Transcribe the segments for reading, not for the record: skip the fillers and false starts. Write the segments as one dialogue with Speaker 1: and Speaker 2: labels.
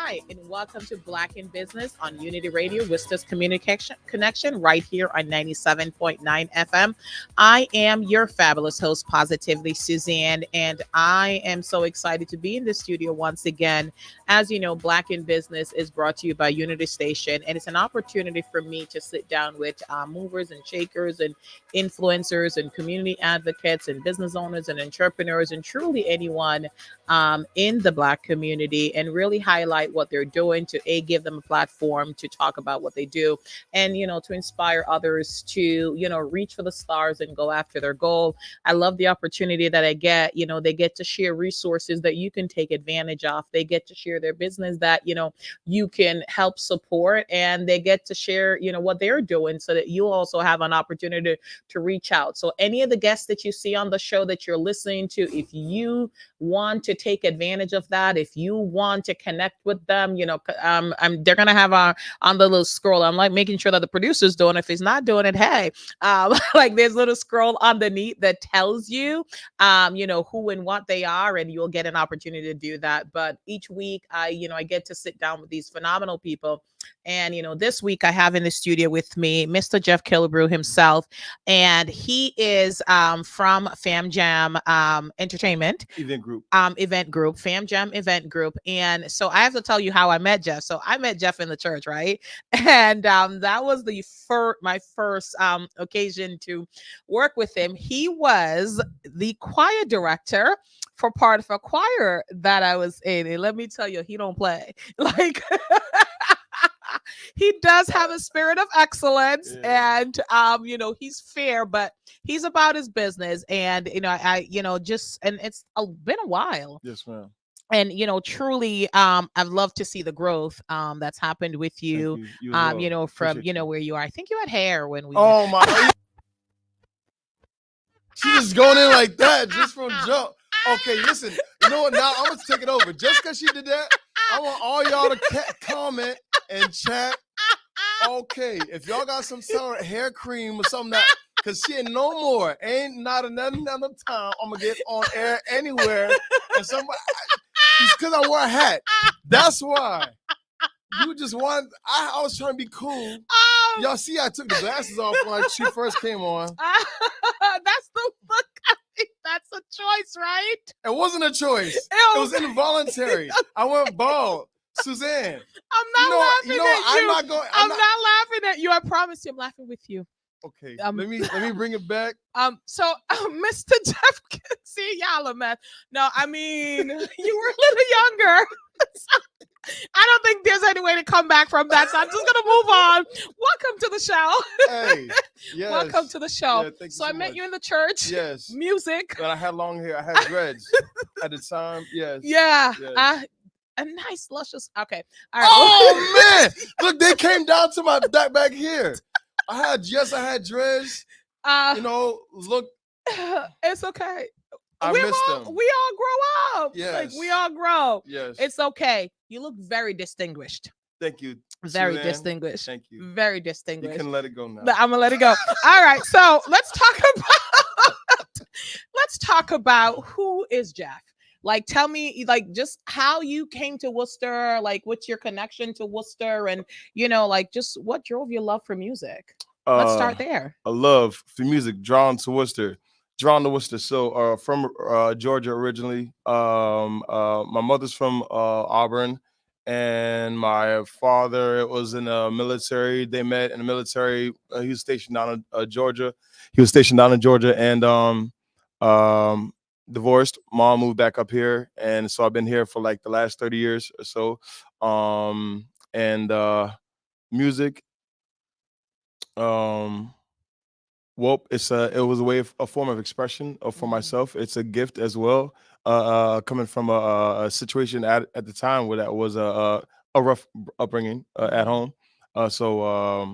Speaker 1: Hi, and welcome to Black in Business on Unity Radio, Wista's Communication Connection, right here on 97.9 FM. I am your fabulous host, Positively Suzanne, and I am so excited to be in the studio once again. As you know, Black in Business is brought to you by Unity Station, and it's an opportunity for me to sit down with movers and shakers and influencers and community advocates and business owners and entrepreneurs and truly anyone in the Black community and really highlight what they're doing to give them a platform to talk about what they do and to inspire others to reach for the stars and go after their goal. I love the opportunity that I get. They get to share resources that you can take advantage of. They get to share their business that you can help support, and they get to share what they're doing so that you also have an opportunity to reach out. So any of the guests that you see on the show that you're listening to, if you want to take advantage of that, if you want to connect with them, they're gonna have on the little scroll. I'm like making sure that the producer's doing it. If he's not doing it, hey, like there's a little scroll underneath that tells you, who and what they are, and you'll get an opportunity to do that. But each week, I get to sit down with these phenomenal people. And this week I have in the studio with me Mr. Geoff Killbrew himself, and he is from Fam Jam Entertainment event group, Fam Jam event group. And so I have to tell you how I met Geoff. So I met Geoff in the church, right? And that was my first occasion to work with him. He was the choir director for part of a choir that I was in, and let me tell you, he don't play. Like he does have a spirit of excellence, and he's fair, but he's about his business. And and it's been a while.
Speaker 2: Yes, ma'am.
Speaker 1: And truly, I'd love to see the growth that's happened with you.
Speaker 2: You as well.
Speaker 1: From where you are. I think you had hair when we.
Speaker 2: Oh my! She just going in like that just from jump. Okay, listen. You know what? Now I'm gonna take it over. Just because she did that, I want all y'all to comment and chat. Okay, if y'all got some sort of hair cream or something that, because she ain't no more, ain't not another time I'm gonna get on air anywhere. And somebody, because I wore a hat. That's why. You just want. I was trying to be cool. Y'all see, I took the glasses off when she first came on.
Speaker 1: That's the look. I think that's a choice, right?
Speaker 2: It wasn't a choice. It was involuntary. I went bald. Suzanne,
Speaker 1: I'm not laughing at you. I'm not laughing at you. I promise you, I'm laughing with you.
Speaker 2: Okay, let me bring it back.
Speaker 1: So Mr. Geoff, see y'all a mess. No, I mean you were a little younger. I don't think there's any way to come back from that. So I'm just gonna move on. Welcome to the show.
Speaker 2: Hey, yes.
Speaker 1: Welcome to the show.
Speaker 2: Yeah, thank you
Speaker 1: so I met
Speaker 2: much.
Speaker 1: you in the church.
Speaker 2: Yes.
Speaker 1: Music.
Speaker 2: But I had long hair. I had dreads at the time. Yes.
Speaker 1: Yeah.
Speaker 2: Yes.
Speaker 1: A nice luscious. Okay. All right.
Speaker 2: Oh man! Look, they came down to my back here. I had dreads. Look.
Speaker 1: It's okay.
Speaker 2: I missed them.
Speaker 1: We all grow up.
Speaker 2: Yes.
Speaker 1: Like we all grow.
Speaker 2: Yes.
Speaker 1: It's okay. You look very distinguished.
Speaker 2: Thank you.
Speaker 1: Very
Speaker 2: Suzanne.
Speaker 1: distinguished.
Speaker 2: Thank you.
Speaker 1: Very distinguished.
Speaker 2: You can let it go now.
Speaker 1: I'm gonna let it go. All right. So let's talk about who is Geoff. Like, tell me, like, just how you came to Worcester, like, what's your connection to Worcester, and, like, just what drove your love for music? Let's start there.
Speaker 2: A love for music, drawn to Worcester. So, from Georgia originally. My mother's from Auburn, and my father was in the military. They met in the military. He was stationed down in Georgia. And divorced. Mom moved back up here, and so I've been here for like the last 30 years or so. Music. Well, it was a form of expression for myself. It's a gift as well. Coming from a situation at the time where that was a rough upbringing at home. That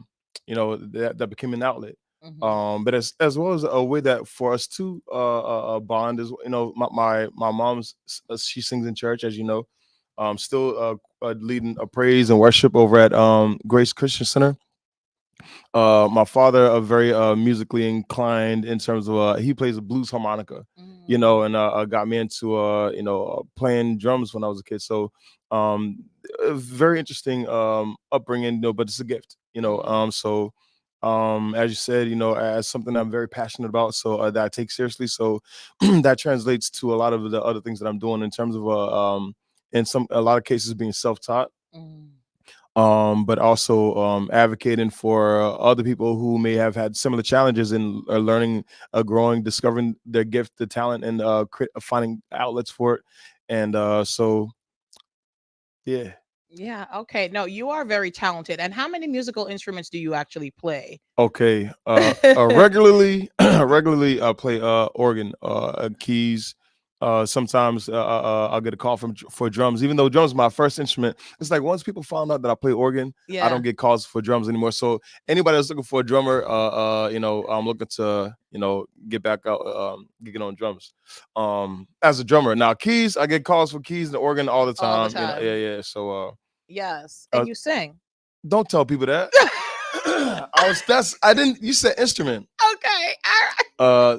Speaker 2: became an outlet.
Speaker 1: Mhm.
Speaker 2: But as well as a way that for us to bond is, my mom's, she sings in church, as you know, still leading a praise and worship over at Grace Christian Center. My father, very musically inclined in terms of he plays a blues harmonica, and got me into playing drums when I was a kid. So a very interesting upbringing, but it's a gift,
Speaker 1: Mm.
Speaker 2: so as you said, as something I'm very passionate about, so that I take seriously. So that translates to a lot of the other things that I'm doing in terms of in a lot of cases being self-taught,
Speaker 1: Mm.
Speaker 2: but also advocating for other people who may have had similar challenges in learning, growing, discovering their gift, the talent, and finding outlets for it. And so, yeah.
Speaker 1: Yeah. Okay. No, you are very talented. And how many musical instruments do you actually play?
Speaker 2: Okay. Regularly, regularly, I play organ, keys. Sometimes I'll get a call for drums, even though drums is my first instrument. It's like once people found out that I play organ, I
Speaker 1: Yeah.
Speaker 2: don't get calls for drums anymore. So anybody that's looking for a drummer, I'm looking to get back out, get on drums. As a drummer now, keys, I get calls for keys and organ all the
Speaker 1: All the
Speaker 2: time. Yeah,
Speaker 1: time.
Speaker 2: yeah. So
Speaker 1: Yes.
Speaker 2: uh,
Speaker 1: And you sing.
Speaker 2: don't tell people that. I didn't. You said instrument.
Speaker 1: Okay. All right.
Speaker 2: Uh,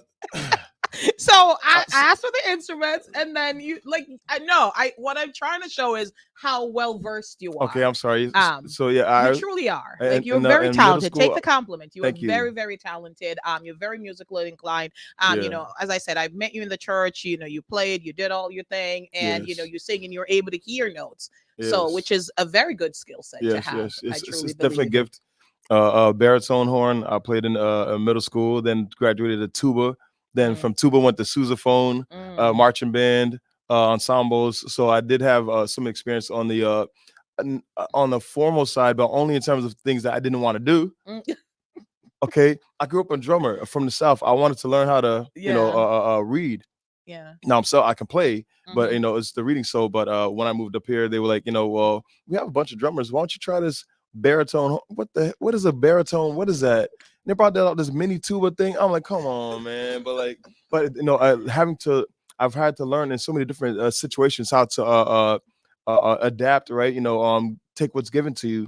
Speaker 1: So I
Speaker 2: s-
Speaker 1: asked for the instruments, and then you like I know I what I'm trying to show is how well versed you
Speaker 2: okay,
Speaker 1: are.
Speaker 2: I'm sorry.
Speaker 1: Um,
Speaker 2: So yeah,
Speaker 1: you
Speaker 2: I
Speaker 1: truly are. Like
Speaker 2: in
Speaker 1: you're very
Speaker 2: in middle
Speaker 1: talented. Take
Speaker 2: school.
Speaker 1: the compliment. You are
Speaker 2: Thank you.
Speaker 1: very, very talented. You're very musically inclined.
Speaker 2: Yeah.
Speaker 1: As I said, I've met you in the church. You played, you did all your thing, and
Speaker 2: Yes.
Speaker 1: you sing and you're able to hear notes. So, which
Speaker 2: Yes.
Speaker 1: is a very good skill set to
Speaker 2: Yes.
Speaker 1: have.
Speaker 2: Yes.
Speaker 1: I
Speaker 2: It's
Speaker 1: truly
Speaker 2: definitely a
Speaker 1: believe.
Speaker 2: gift. Baritone horn. I played in middle school. Then graduated to tuba. Then
Speaker 1: Mm,
Speaker 2: from tuba went to sousaphone,
Speaker 1: mm,
Speaker 2: marching band, ensembles. So I did have some experience on the on the formal side, but only in terms of things that I didn't want to do.
Speaker 1: mm.
Speaker 2: Okay, I grew up a drummer from the South. I wanted to learn how to,
Speaker 1: Yeah,
Speaker 2: read.
Speaker 1: yeah.
Speaker 2: Now I'm so I can play, but
Speaker 1: Hmm.
Speaker 2: it's the reading. So, but when I moved up here, they were like, well, we have a bunch of drummers. Why don't you try this baritone? What is a baritone? What is that? And they brought that out this mini tuba thing. I'm like, come on, man. But I've had to learn in so many different situations how to adapt, right? Take what's given to you,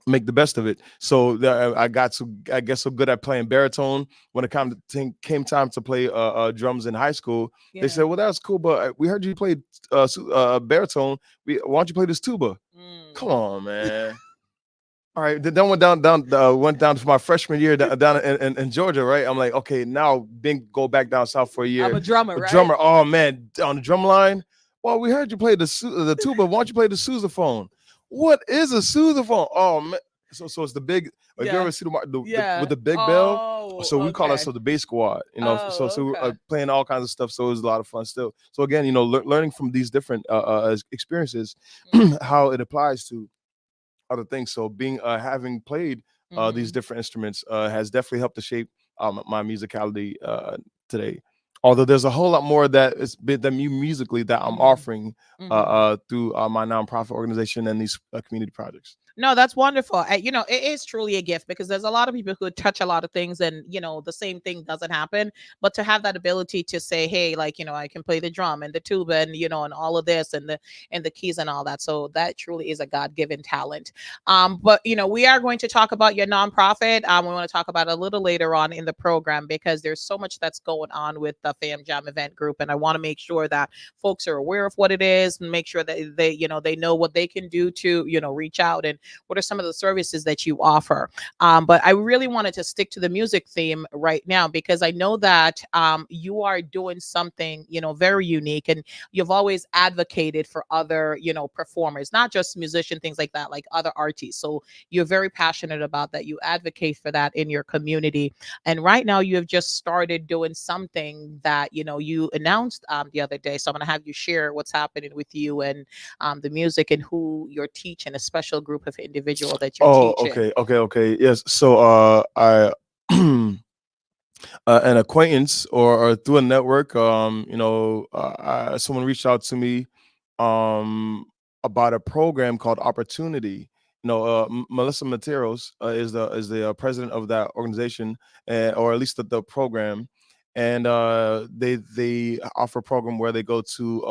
Speaker 2: make the best of it. So I got so I guess so good at playing baritone. When it came time to play drums in high school, they
Speaker 1: Yeah.
Speaker 2: said, "Well, that's cool, but we heard you play baritone. Why don't you play this tuba?" Come
Speaker 1: Mm.
Speaker 2: on, man. All right, then went down for my freshman year down in Georgia, right? I'm like, okay, now go back down south for a
Speaker 1: I'm
Speaker 2: year.
Speaker 1: a drummer,
Speaker 2: A
Speaker 1: right?
Speaker 2: drummer, oh man, on the drum line. Well, we heard you play the tuba. Why don't you play the sousaphone? What is a sousaphone? Oh man, so it's the big. If you
Speaker 1: Yeah.
Speaker 2: ever see with
Speaker 1: Yeah.
Speaker 2: the big bell,
Speaker 1: Oh,
Speaker 2: so we call
Speaker 1: okay.
Speaker 2: ourselves the bass squad. So
Speaker 1: Oh,
Speaker 2: we're
Speaker 1: okay.
Speaker 2: playing all kinds of stuff. So it was a lot of fun still. So again, learning from these different experiences,
Speaker 1: Mm,
Speaker 2: how it applies to other things. So being having played these
Speaker 1: mm,
Speaker 2: different instruments has definitely helped to shape my musicality today. Although there's a whole lot more that is than me musically that I'm
Speaker 1: mm,
Speaker 2: offering
Speaker 1: mm.
Speaker 2: through my nonprofit organization and these community projects.
Speaker 1: No, that's wonderful. It is truly a gift because there's a lot of people who touch a lot of things and, the same thing doesn't happen. But to have that ability to say, hey, like, I can play the drum and the tuba and, and all of this and the keys and all that. So that truly is a God-given talent. But, we are going to talk about your nonprofit. We want to talk about it a little later on in the program because there's so much that's going on with the Fam Jam event group. And I want to make sure that folks are aware of what it is and make sure that they know what they can do to, reach out and what are some of the services that you offer. But I really wanted to stick to the music theme right now because I know that you are doing something, very unique, and you've always advocated for other, performers, not just musician, things like that, like other artists. So you're very passionate about that. You advocate for that in your community. And right now you have just started doing something that, you announced the other day. So I'm going to have you share what's happening with you and the music and who you're teaching, a special group of individual that you're
Speaker 2: Oh,
Speaker 1: teaching.
Speaker 2: okay. Yes. So I an acquaintance or through a network, someone reached out to me um about a program called Opportunity. Melissa Materos is the president of that organization, or at least the program, and they offer a program where they go to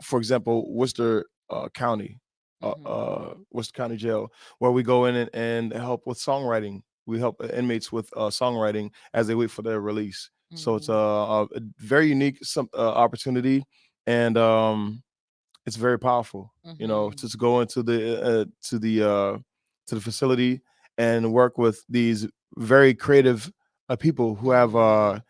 Speaker 2: for example, Worcester County,
Speaker 1: Hmm.
Speaker 2: Worcester County Jail, where we go in and help with songwriting. We help inmates with songwriting as they wait for their release. So it's
Speaker 1: Hmm.
Speaker 2: a very unique opportunity, and it's very powerful. To go into the facility and work with these very creative people who have not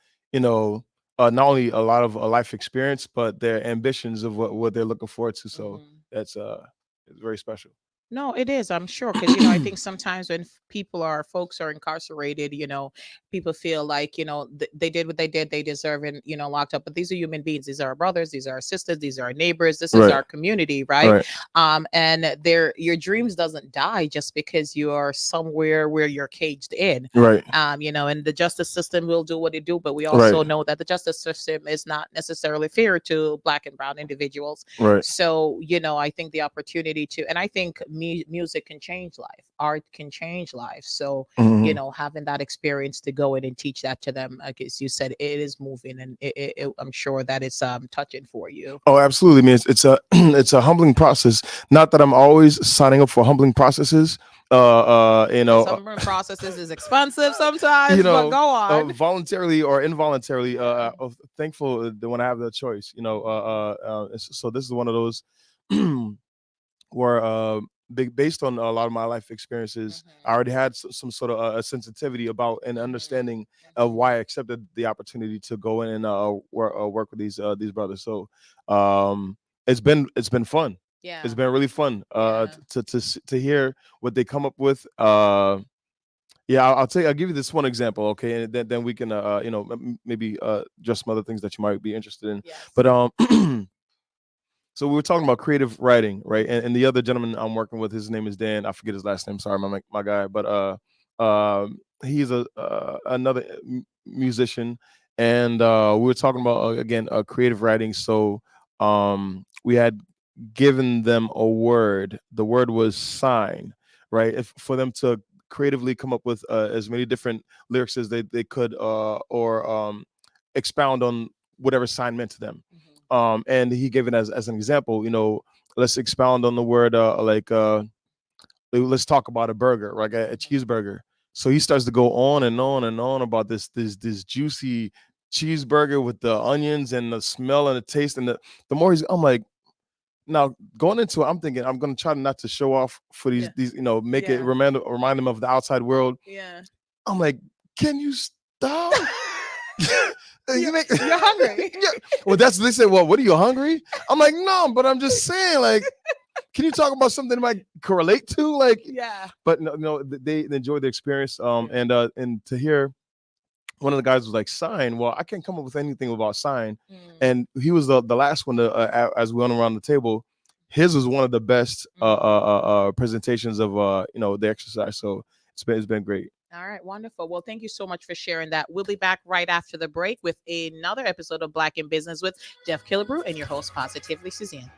Speaker 2: only a lot of life experience, but their ambitions of what they're looking forward to. So that's it's very special.
Speaker 1: No, it is. I'm sure because I think sometimes when folks are incarcerated, people feel like they did what they did, they deserve it, locked up. But these are human beings. These are our brothers. These are our sisters. These are our neighbors. This is our community, right? And your dreams doesn't die just because you are somewhere where you're caged in,
Speaker 2: right?
Speaker 1: And the justice system will do what it do, but we also know that the justice system is not necessarily fair to Black and brown individuals.
Speaker 2: Right.
Speaker 1: So I think the opportunity and I think music can change life, art can change life. So having that experience to go in and teach that to them, I guess you said, it is moving, and I'm sure that it's touching for you.
Speaker 2: Oh, absolutely. I mean, it's a it's a humbling process. Not that I'm always signing up for humbling processes.
Speaker 1: Some processes is expensive sometimes, but go on.
Speaker 2: Voluntarily or involuntarily, thankful that when I have that choice. So this is one of those where based on a lot of my life experiences, I already had some sort of a sensitivity about and understanding of why I accepted the opportunity to go in and work with these brothers. So it's been fun.
Speaker 1: Yeah,
Speaker 2: it's been really fun to hear what they come up with. I'll give you this one example, okay, and then we can maybe just some other things that you might be interested in.
Speaker 1: Yes.
Speaker 2: But so we were talking about creative writing, right? And the other gentleman I'm working with, his name is Dan. I forget his last name. Sorry, my guy. But he's another musician, and we were talking about again creative writing. So we had given them a word. The word was sign, right? For them to creatively come up with as many different lyrics as they could, or expound on whatever sign meant to them. And he gave it as an example. Let's expound on the word let's talk about a burger, like a cheeseburger. So he starts to go on and on and on about this juicy cheeseburger with the onions and the smell and the taste. And the more I'm like, now going into it, I'm thinking I'm going to try not to show off for these make it remind them of the outside world.
Speaker 1: Yeah.
Speaker 2: I'm like, can you stop?
Speaker 1: You're hungry.
Speaker 2: Yeah. Well, they said, well, what are you, hungry? I'm like, no, but I'm just saying, like, can you talk about something that might correlate to, like, but no, they enjoyed the experience. And to hear one of the guys was like, sign. Well, I can't come up with anything about sign. And he was the last one to, as we went around the table, his was one of the best presentations of the exercise. So it's been great.
Speaker 1: All right, wonderful. Well, thank you so much for sharing that. We'll be back right after the break with another episode of Black in Business with Geoff Killbrew and your host, Positively Suzanne.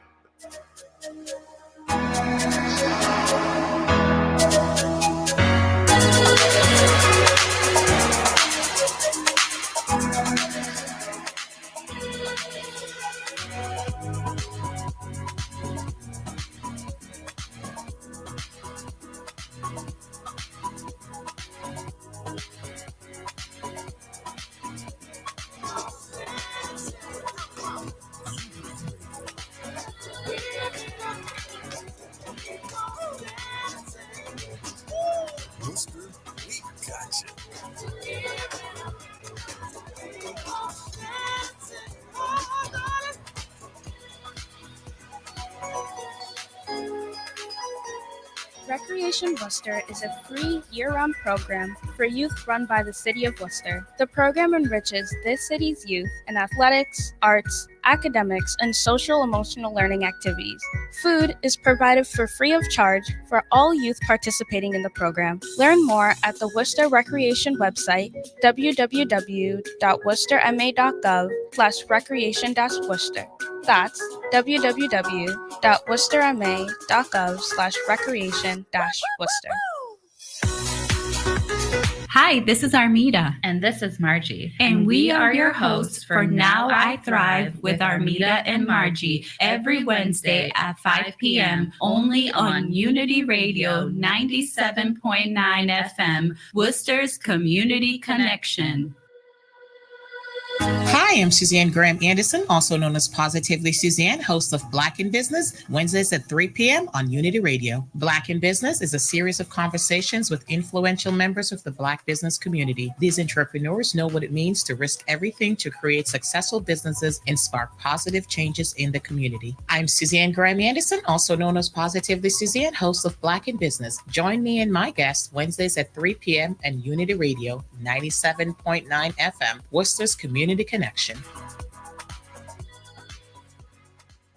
Speaker 3: Recreation Worcester is a free year-round program for youth run by the City of Worcester. The program enriches this city's youth in athletics, arts, academics, and social-emotional learning activities. Food is provided for free of charge for all youth participating in the program. Learn more at the Worcester Recreation website, www.worcesterma.gov/recreation-worcester. That's www.worcesterma.gov/recreation-worcester.
Speaker 4: Hi, this is Armida.
Speaker 5: And this is Margie.
Speaker 4: And we are your hosts for Now I Thrive with Armida and Margie every Wednesday at 5 p.m. only on Unity Radio 97.9 FM, Worcester's Community Connection.
Speaker 6: Hi.
Speaker 1: I am Suzanne Graham Anderson, also known as Positively Suzanne, host of Black in Business, Wednesdays at 3 p.m. on Unity Radio. Black in Business is a series of conversations with influential members of the Black business community. These entrepreneurs know what it means to risk everything to create successful businesses and spark positive changes in the community. I'm Suzanne Graham Anderson, also known as Positively Suzanne, host of Black in Business. Join me and my guests Wednesdays at 3 p.m. and Unity Radio, 97.9 FM, Worcester's Community Connection.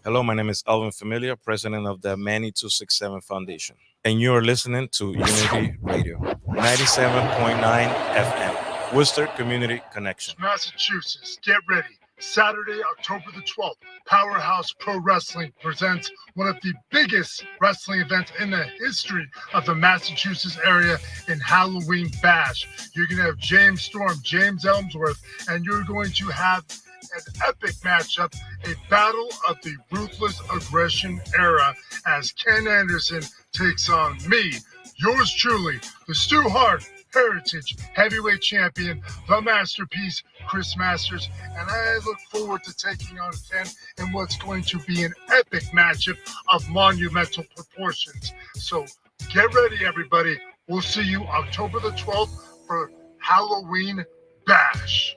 Speaker 5: Hello, my name is Alvin Familia, president of the Manny 267 Foundation, and you are listening to Unity Radio, 97.9 FM, Worcester Community Connection.
Speaker 6: Massachusetts, get ready. Saturday, October the 12th, Powerhouse Pro Wrestling presents one of the biggest wrestling events in the history of the Massachusetts area in Halloween Bash. You're going to have James Storm, James Elmsworth, and you're going to have an epic matchup, a battle of the ruthless aggression era as Ken Anderson takes on me, yours truly, the Stu Hart Heritage Heavyweight Champion, the Masterpiece, Chris Masters, and I look forward to taking on Ken in what's going to be an epic matchup of monumental proportions. So get ready, everybody. We'll see you October the 12th for Halloween Bash.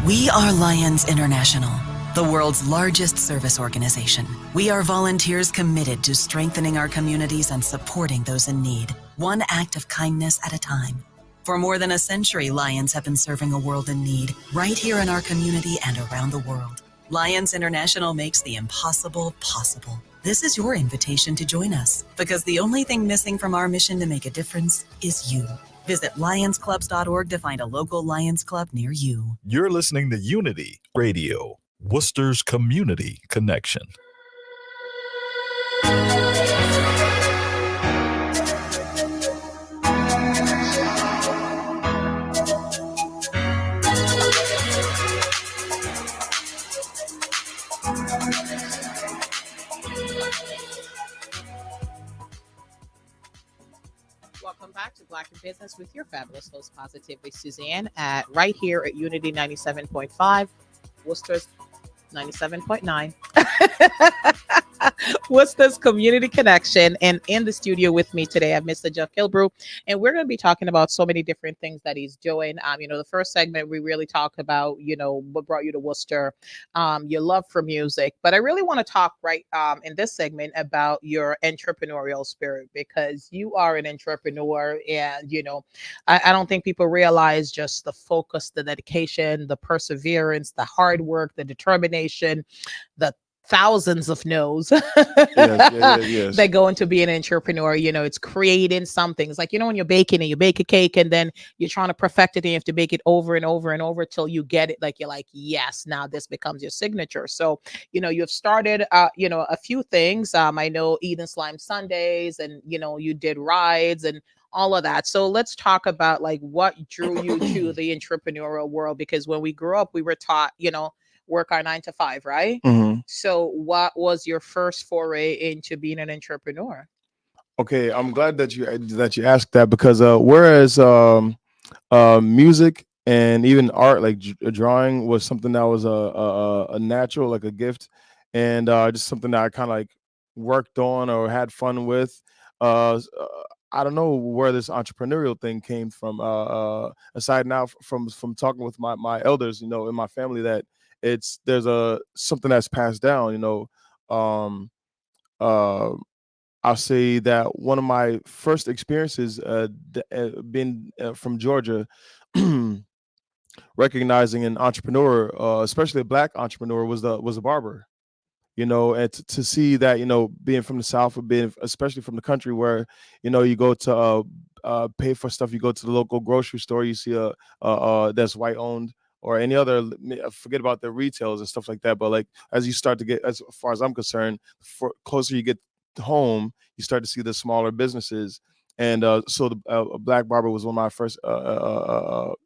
Speaker 7: We are Lions International, the world's largest service organization. We are volunteers committed to strengthening our communities and supporting those in need, one act of kindness at a time. For more than a century, Lions have been serving a world in need, right here in our community and around the world. Lions International makes the impossible possible. This is your invitation to join us, because the only thing missing from our mission to make a difference is you. Visit lionsclubs.org to find a local Lions Club near you.
Speaker 8: You're listening to Unity Radio, Worcester's Community Connection.
Speaker 1: Welcome back to Black in Business with your fabulous host, Positively Suzanne, at right here at Unity 97.5, Worcester's 97.9. Worcester's Community Connection. And in the studio with me today, I have Mr. Geoff Killbrew, and we're going to be talking about so many different things that he's doing. The first segment, we really talk about, what brought you to Worcester, your love for music. But I really want to talk in this segment about your entrepreneurial spirit, because you are an entrepreneur. And, I don't think people realize just the focus, the dedication, the perseverance, the hard work, the determination, the thousands of no's
Speaker 2: Yes.
Speaker 1: that go into being an entrepreneur. It's creating something. It's like, when you're baking and you bake a cake and then you're trying to perfect it and you have to bake it over and over and over till you get it. Like, you're like, yes, now this becomes your signature. So, you've started, a few things. I know Eden Slime Sundays, and, you did rides and all of that. So let's talk about like what drew you to the entrepreneurial world, because when we grew up, we were taught, work our 9 to 5, right?
Speaker 2: Mm-hmm.
Speaker 1: So what was your first foray into being an entrepreneur?
Speaker 2: Okay, I'm glad that you asked that, because whereas music and even art, like drawing, was something that was a natural, like a gift, and just something that I kind of like worked on or had fun with. I don't know where this entrepreneurial thing came from. Aside now from talking with my elders, in my family, that there's something that's passed down. I'll say that one of my first experiences being from Georgia, recognizing an entrepreneur, especially a Black entrepreneur, was a barber. And to see that, being from the South, or being especially from the country, where you go to pay for stuff, you go to the local grocery store, you see that's white owned, or any other, forget about the retails and stuff like that. But like, as you start to get, as far as I'm concerned, closer you get home, you start to see the smaller businesses. And so a Black barber was one of my first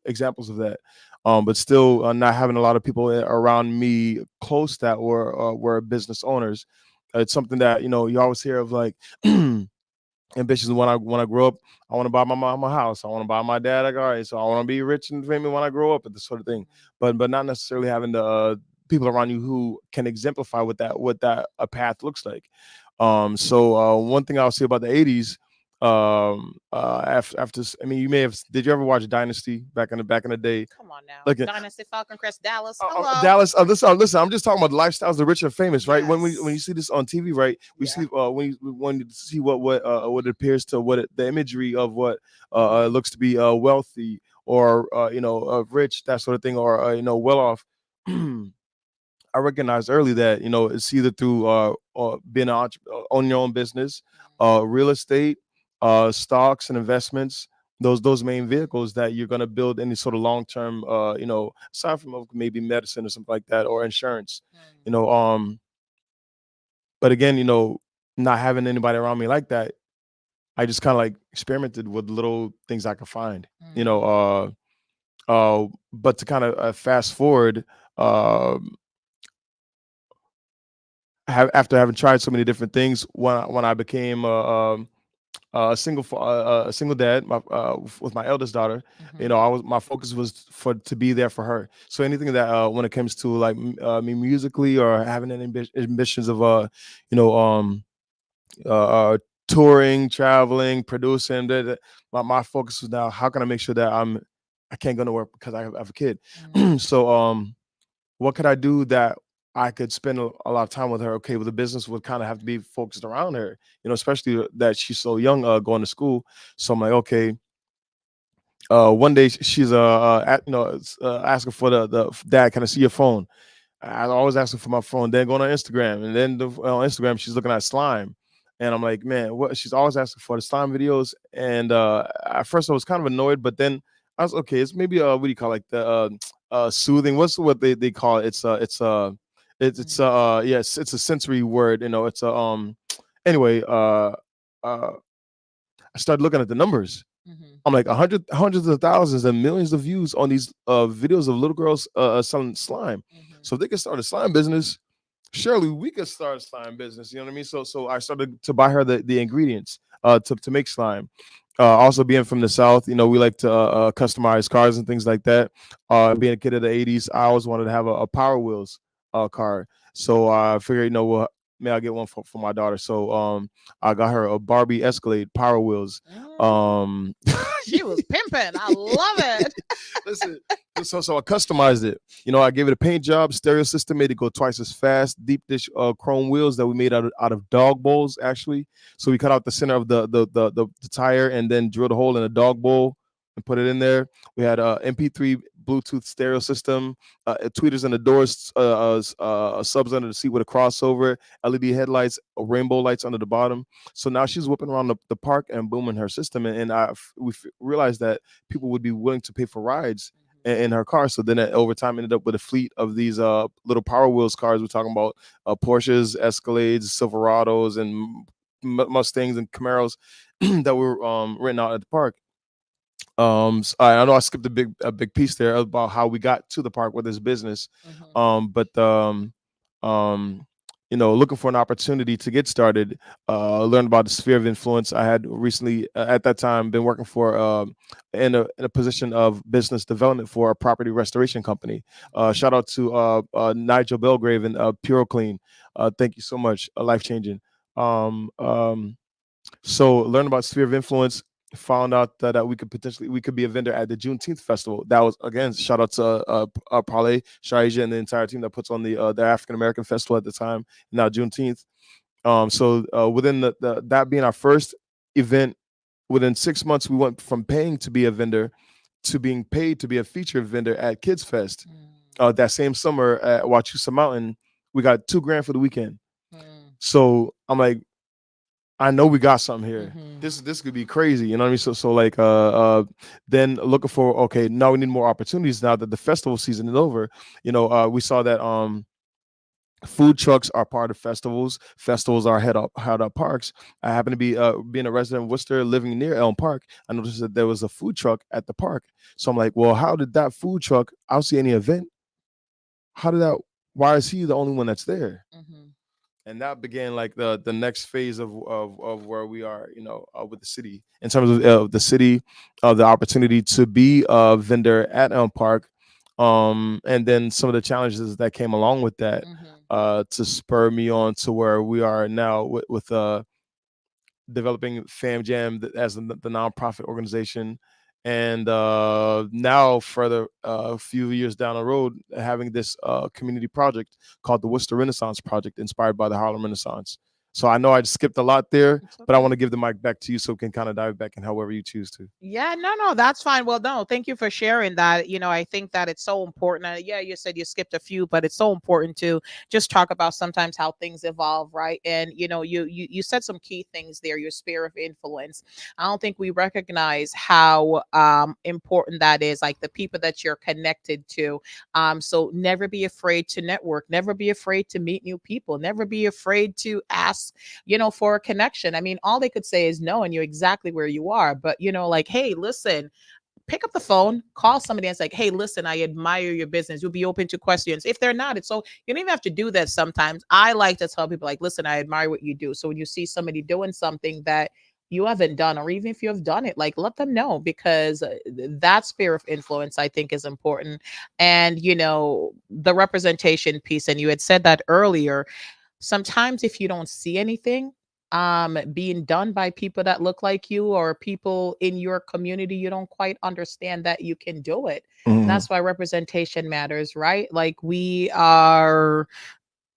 Speaker 2: examples of that. But still not having a lot of people around me close that were business owners. It's something that, you always hear of, like, ambitions. When I grow up, I want to buy my mom a house. I want to buy my dad a car. So I want to be rich and famous when I grow up, and this sort of thing. But not necessarily having the people around you who can exemplify what that a path looks like. So one thing I'll say about the '80s, after I mean, you may have. Did you ever watch Dynasty back in the day?
Speaker 1: Come on now.
Speaker 2: Like
Speaker 1: Dynasty Falcon Crest Dallas. Hello.
Speaker 2: Dallas. Listen. I'm just talking about the lifestyles of the rich and famous, right? When
Speaker 1: Yes.
Speaker 2: you see this on TV, right? We
Speaker 1: Yeah.
Speaker 2: see when you see what it appears to the imagery of what looks to be wealthy or rich, that sort of thing, or well off. I recognized early that it's either through being own your own business, real estate, stocks and investments. Those main vehicles that you're going to build any sort of long term, aside from maybe medicine or something like that, or insurance. You know, but again, not having anybody around me like that, I just kind of like experimented with little things I could find. But to kind of fast forward. After having tried so many different things, when I became a single dad with my eldest daughter, my focus was to be there for her. So anything that when it comes to like me musically or having any ambitions of you know touring, traveling, producing, my focus was now how can I make sure that I can't go nowhere because I have a kid. So what could I do that I could spend a lot of time with her? Okay, well, the business would kind of have to be focused around her, especially that she's so young, going to school. So I'm like, okay. One day she's asking for the dad, can I see your phone? I always ask her for my phone. Then going on Instagram, and then on Instagram she's looking at slime, and I'm like, man, what? She's always asking for the slime videos. And at first I was kind of annoyed, but then I was okay. It's maybe what do you call it, like the soothing? What's what they call it? Yes, it's a sensory word. It's a anyway. I started looking at the numbers. I'm like hundreds of thousands and millions of views on these videos of little girls selling slime. So if they can start a slime business, surely we could start a slime business. You know what I mean? So I started to buy her the ingredients to make slime. Also being from the South, we like to customize cars and things like that. Being a kid of the '80s, I always wanted to have a Power Wheels car. So I figured, well, may I get one for my daughter? So I got her a Barbie Escalade Power Wheels.
Speaker 1: She was pimping. I love it.
Speaker 2: Listen, so I customized it. I gave it a paint job, stereo system, made it go twice as fast. Deep dish chrome wheels that we made out of dog bowls, actually. So we cut out the center of the tire and then drilled a hole in a dog bowl and put it in there. We had a MP3 Bluetooth stereo system, tweeters in the doors, subs under the seat with a crossover, LED headlights, rainbow lights under the bottom. So now she's whipping around the park and booming her system. And we realized that people would be willing to pay for rides in her car. So then over time ended up with a fleet of these little Power Wheels cars. We're talking about Porsches, Escalades, Silverados, and Mustangs and Camaros that were renting out at the park. So I know I skipped a big piece there about how we got to the park with this business. But looking for an opportunity to get started, learn about the sphere of influence. I had recently, at that time, been working for in a position of business development for a property restoration company. Shout out to Nigel Belgrave and Pure Clean. Thank you so much. Life changing. So learn about sphere of influence. Found out that we could be a vendor at the Juneteenth festival. That was, again, shout out to Parlay, Shaija, and the entire team that puts on the African American festival at the time. Now Juneteenth. So within that being our first event, within 6 months we went from paying to be a vendor to being paid to be a featured vendor at Kids Fest. That same summer at Wachusett Mountain, we got $2,000 for the weekend. So I'm like, I know we got something here. This could be crazy, you know what I mean? So like then looking for, okay, now we need more opportunities now that the festival season is over. We saw that food trucks are part of festivals. Festivals are held up parks. I happen to be being a resident of Worcester, living near Elm Park. I noticed that there was a food truck at the park. So I'm like, well, how did that food truck? I don't see any event. Why is he the only one that's there? and that began like the next phase of where we are, with the city in terms of the city, the opportunity to be a vendor at Elm Park, and then some of the challenges that came along with that, to spur me on to where we are now with developing Fam Jam as the nonprofit organization, and now further a few years down the road, having this community project called the Worcester Renaissance Project, inspired by the Harlem Renaissance. So I know I just skipped a lot there, but I want to give the mic back to you so we can kind of dive back in however you choose to.
Speaker 1: Yeah, no, that's fine. Well, no, thank you for sharing that. I think that it's so important. Yeah, you said you skipped a few, but it's so important to just talk about sometimes how things evolve, right? And you said some key things there. Your sphere of influence. I don't think we recognize how important that is. Like the people that you're connected to. So never be afraid to network. Never be afraid to meet new people. Never be afraid to ask, for a connection. I mean, all they could say is no, and you're exactly where you are. But like, hey, listen, pick up the phone, call somebody and say, like, hey, listen, I admire your business. You'll be open to questions. If they're not, it's so you don't even have to do that sometimes. I like to tell people, like, listen, I admire what you do. So when you see somebody doing something that you haven't done, or even if you have done it, like, let them know, because that sphere of influence, I think, is important. And the representation piece, and you had said that earlier, sometimes if you don't see anything being done by people that look like you, or people in your community, you don't quite understand that you can do it. And that's why representation matters, right? Like, we are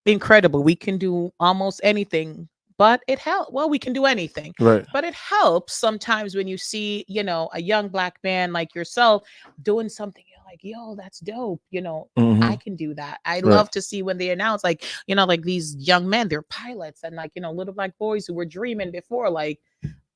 Speaker 1: incredible, we can do almost anything, but it helps. Well, we can do anything,
Speaker 2: Right.
Speaker 1: but it helps sometimes when you see a young black man like yourself doing something, you're like, yo, that's dope. I can do that. I
Speaker 2: Right.
Speaker 1: love to see when they announce, like, like these young men, they're pilots, and like, little black boys who were dreaming before, like,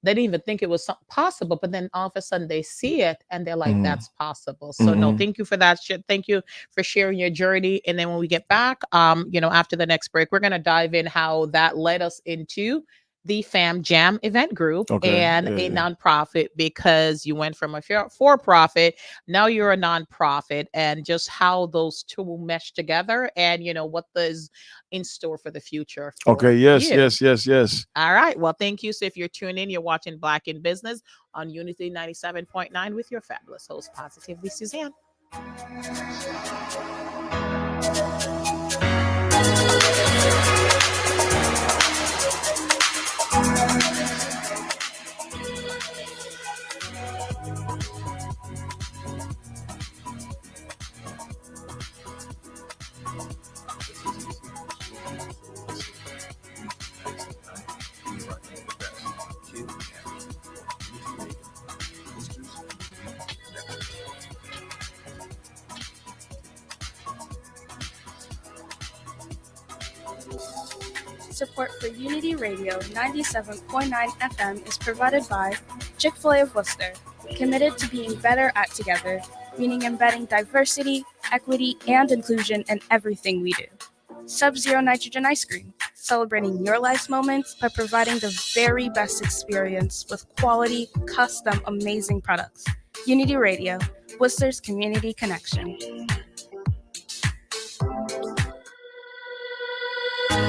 Speaker 1: they didn't even think it was possible, but then all of a sudden they see it and they're like, that's possible. So no, thank you for that shit. Thank you for sharing your journey. And then when we get back, after the next break, we're going to dive in how that led us into the Fam Jam event group and a nonprofit, because you went from a for-profit, now you're a nonprofit, and just how those two mesh together, and what is in store for the future for
Speaker 2: Yes.
Speaker 1: you.
Speaker 2: Yes.
Speaker 1: All right. Well, thank you. So if you're tuning in, you're watching Black in Business on Unity 97.9 with your fabulous host, Positively Suzanne.
Speaker 3: Support for Unity Radio 97.9 FM is provided by Chick-fil-A of Worcester, committed to being better at together, meaning embedding diversity, equity, and inclusion in everything we do. Sub-Zero Nitrogen Ice Cream, celebrating your life's moments by providing the very best experience with quality, custom, amazing products. Unity Radio, Worcester's community connection.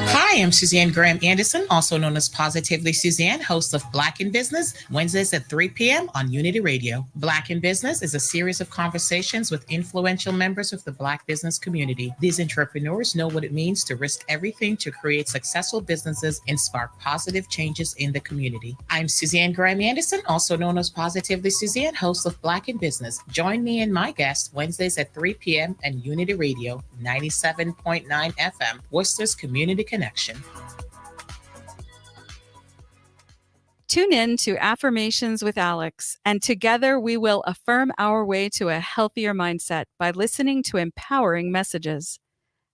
Speaker 1: Hi, I'm Suzanne Graham Anderson, also known as Positively Suzanne, host of Black in Business, Wednesdays at 3 p.m. on Unity Radio. Black in Business is a series of conversations with influential members of the Black business community. These entrepreneurs know what it means to risk everything to create successful businesses and spark positive changes in the community. I'm Suzanne Graham Anderson, also known as Positively Suzanne, host of Black in Business. Join me and my guests Wednesdays at 3 p.m. and Unity Radio 97.9 FM, Worcester's community connection.
Speaker 9: Tune in to Affirmations with Alex, and together we will affirm our way to a healthier mindset by listening to empowering messages.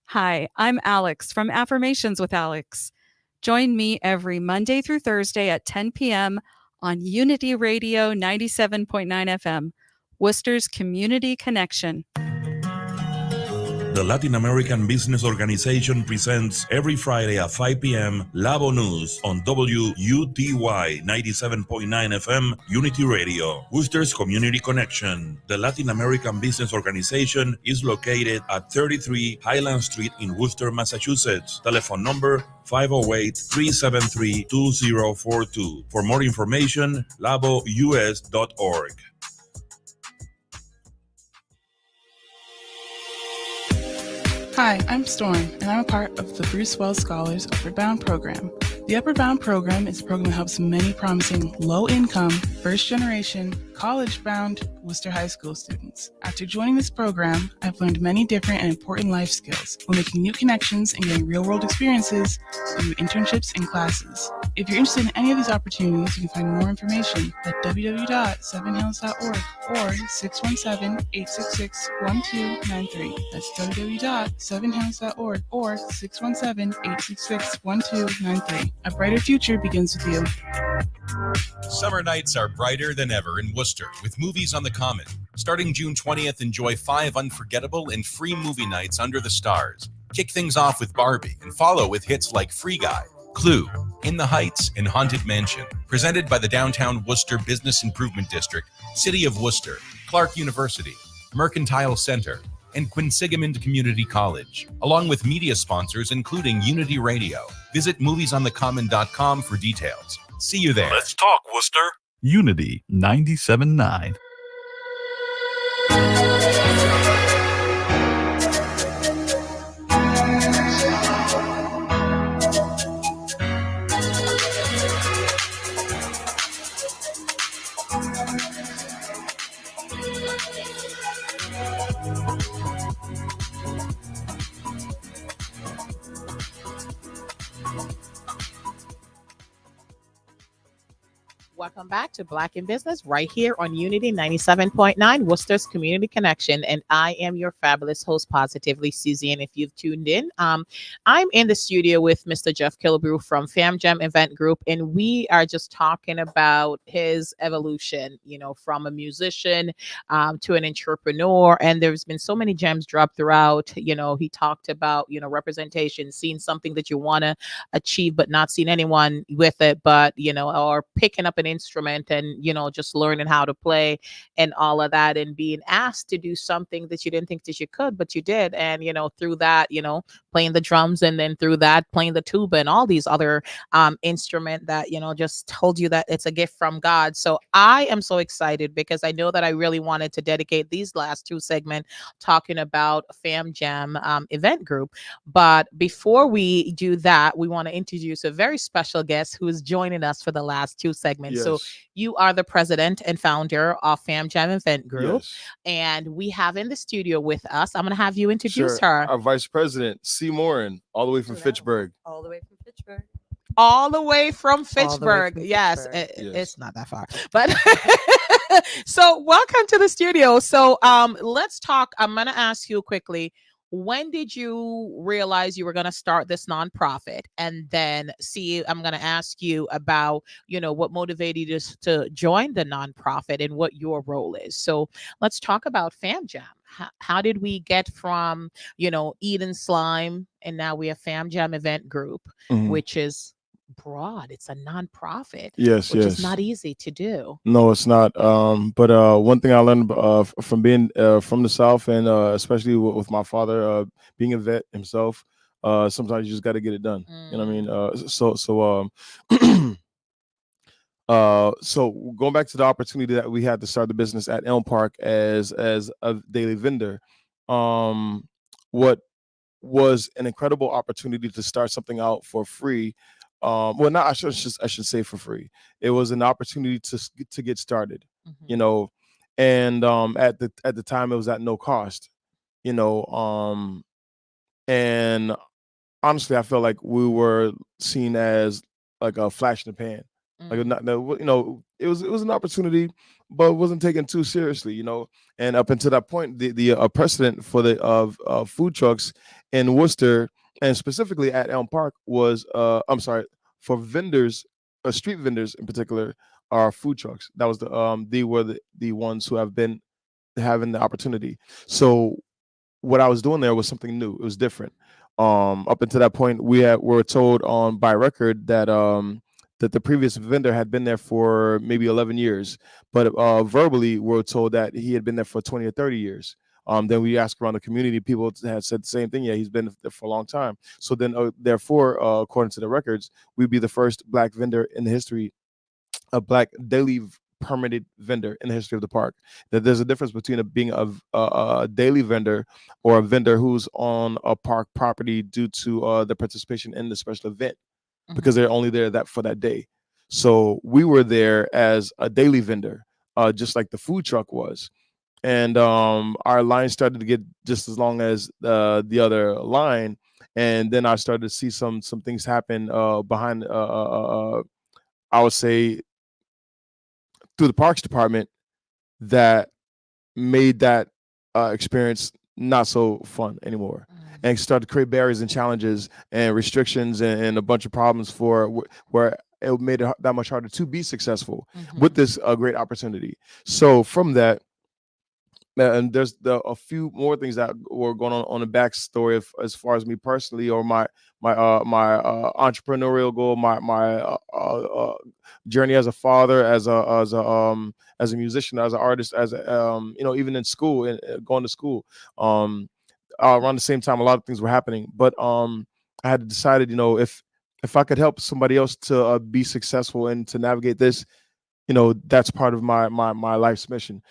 Speaker 9: Hi, I'm Alex from Affirmations with Alex. Join me every Monday through Thursday at 10 p.m. on Unity Radio 97.9 FM, Worcester's community connection.
Speaker 8: The Latin American Business Organization presents every Friday at 5 p.m. Labo News on WUTY 97.9 FM Unity Radio, Worcester's Community Connection. The Latin American Business Organization is located at 33 Highland Street in Worcester, Massachusetts. Telephone number 508-373-2042. For more information, labous.org.
Speaker 10: Hi, I'm Storm, and I'm a part of the Bruce Wells Scholars Upward Bound program. The Upward Bound program is a program that helps many promising low-income, first-generation, college-bound Worcester High School students. After joining this program, I've learned many different and important life skills while making new connections and getting real-world experiences through internships and classes. If you're interested in any of these opportunities, you can find more information at www.sevenhills.org or 617-866-1293. That's www.sevenhills.org or 617-866-1293. A brighter future begins with you.
Speaker 11: Summer nights are brighter than ever in Worcester with Movies on the Common. Starting June 20th, enjoy 5 unforgettable and free movie nights under the stars. Kick things off with Barbie and follow with hits like Free Guy, Clue, In the Heights, and Haunted Mansion. Presented by the Downtown Worcester Business Improvement District, City of Worcester, Clark University, Mercantile Center, and Quinsigamond Community College, along with media sponsors including Unity Radio. Visit moviesonthecommon.com for details. See you there.
Speaker 8: Let's talk, Worcester. Unity 97.9.
Speaker 1: Welcome back to Black in Business right here on Unity 97.9, Worcester's Community Connection. And I am your fabulous host, Positively Suzanne. If you've tuned in, I'm in the studio with Mr. Geoff Killbrew from Fam Jam Event Group. And we are just talking about his evolution, from a musician to an entrepreneur. And there's been so many gems dropped throughout. He talked about, representation, seeing something that you want to achieve, but not seeing anyone with it, but, or picking up an instrument and just learning how to play and all of that, and being asked to do something that you didn't think that you could, but you did. And through that, playing the drums, and then through that playing the tuba and all these other instrument that just told you that it's a gift from God. So I am so excited because I know that I really wanted to dedicate these last 2 segments talking about Fam Jam Event Group. But before we do that, we want to introduce a very special guest who is joining us for the last 2 segments.
Speaker 2: Yes.
Speaker 1: So you are the president and founder of Fam Jam Event Group.
Speaker 2: Yes.
Speaker 1: And we have in the studio with us, I'm going to have you introduce
Speaker 2: Sure.
Speaker 1: her.
Speaker 2: Our vice president, C. Morin, all the way from Fitchburg.
Speaker 9: All the way from Fitchburg.
Speaker 1: All the way from
Speaker 9: All the way
Speaker 1: Fitchburg.
Speaker 9: from
Speaker 1: Yes,
Speaker 9: Fitchburg.
Speaker 1: it's not that far. But so welcome to the studio. So let's talk. I'm going to ask you quickly, when did you realize you were going to start this nonprofit? And then I'm going to ask you about, what motivated you to join the nonprofit and what your role is. So let's talk about Fam Jam. How did we get from, Eden Slime, and now we have Fam Jam Event Group, which is broad. It's a nonprofit.
Speaker 2: Yes,
Speaker 1: which
Speaker 2: yes.
Speaker 1: is not easy to do.
Speaker 2: No, it's not. But one thing I learned from being from the South, and especially with my father being a vet himself, sometimes you just got to get it done. You know what I mean? So going back to the opportunity that we had to start the business at Elm Park as a daily vendor, what was an incredible opportunity to start something out for free. I should say for free. It was an opportunity to get started, and at the time it was at no cost, and honestly, I felt like we were seen as like a flash in the pan. Like, it was an opportunity, but it wasn't taken too seriously, And up until that point, the precedent for the food trucks in Worcester, and specifically at Elm Park, was for vendors, street vendors in particular, are food trucks. That was they were the ones who have been having the opportunity. So what I was doing there was something new. It was different. Up until that point, were told on by record that that the previous vendor had been there for maybe 11 years, but verbally we were told that he had been there for 20 or 30 years. Then we asked around the community, people had said the same thing. Yeah, he's been there for a long time. So then, therefore, according to the records, we'd be the first black vendor in the history, a black daily permitted vendor in the history of the park. That there's a difference between being a daily vendor or a vendor who's on a park property due to the participation in the special event, because they're only there for that day. So we were there as a daily vendor, just like the food truck was. And our line started to get just as long as the other line, and then I started to see some things happen behind. I would say through the parks department that made that experience not so fun anymore, and started to create barriers and challenges and restrictions and a bunch of problems for where it made it that much harder to be successful with this great opportunity. So from that. And there's a few more things that were going on the backstory as far as me personally, or my entrepreneurial goal, my journey as a father, as a musician, as an artist, as a, even in school and going to school. Around the same time, a lot of things were happening, but I had decided, if I could help somebody else to be successful and to navigate this, that's part of my life's mission.